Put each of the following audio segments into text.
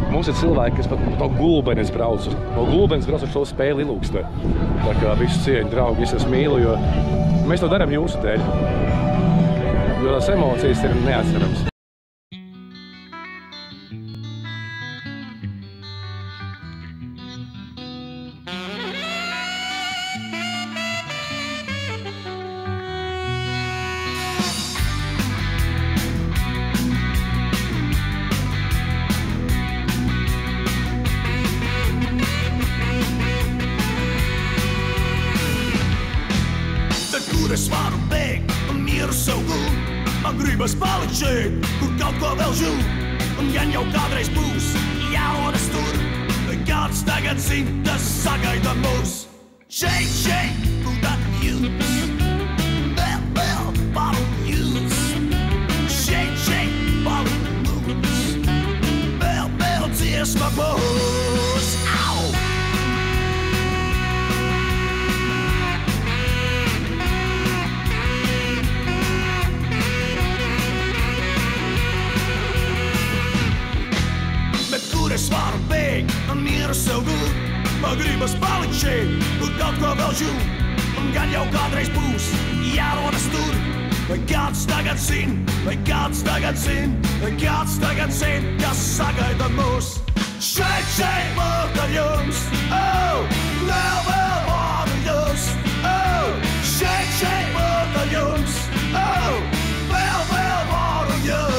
Mums ir cilvēki, kas pat no Gulbenes brauc. No Gulbenes brauc ar šo spēli Ilūkstē. Tā kā visu cieņu, draugi, es mīlu, jo mēs to darām jūsu dēļ. Jo tās emocijas ir neatcerams. Es varu bēgt un mieru sev gūt. Man gribas palikt šeit, kur kaut ko vēl žūt. Un gan jau kādreiz būs jārodas tur, vai kāds tagad zin, tas sagaida mūs. Šeit, kur tad jūs? Vēl, varu jūs. Šeit, palikt mūs. Vēl, dziesma būs. Au! Es varu bēgt un mieru sev gūt. Man gribas palikt šeit, kur kaut ko vēl žūt. Un gan jau kādreiz būs jārodas tur, vai kāds tagad zin, vai kāds tagad zin, vai kāds tagad zin, kas sagaida mūs. Šeit, mūs jums, oh, vēl varu jūs, oh, šeit, mūs jums, oh, vēl varu jūs.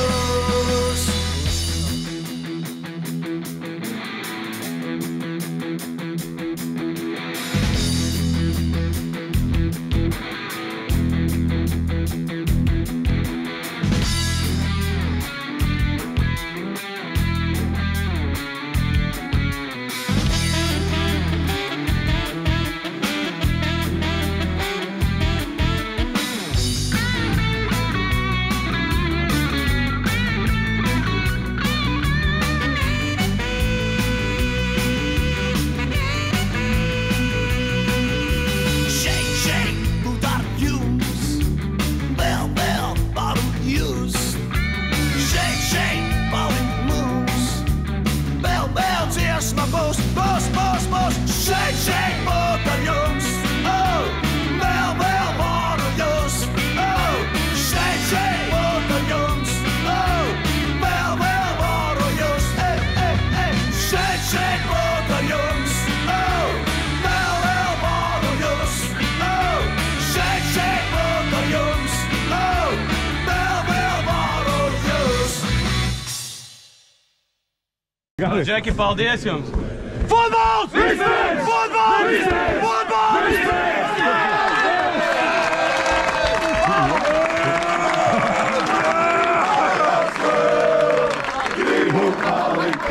Šeit, būt ar jums, oh, vēl varu jūs, oh, šeit, būt ar jums, oh, vēl varu jūs, šeit, būt ar jums, oh, vēl varu jūs, oh, šeit, būt ar jums, oh, vēl varu jūs. Džeki, paldies jums! Futbols! Futbols! Futbols! Gribu palikt.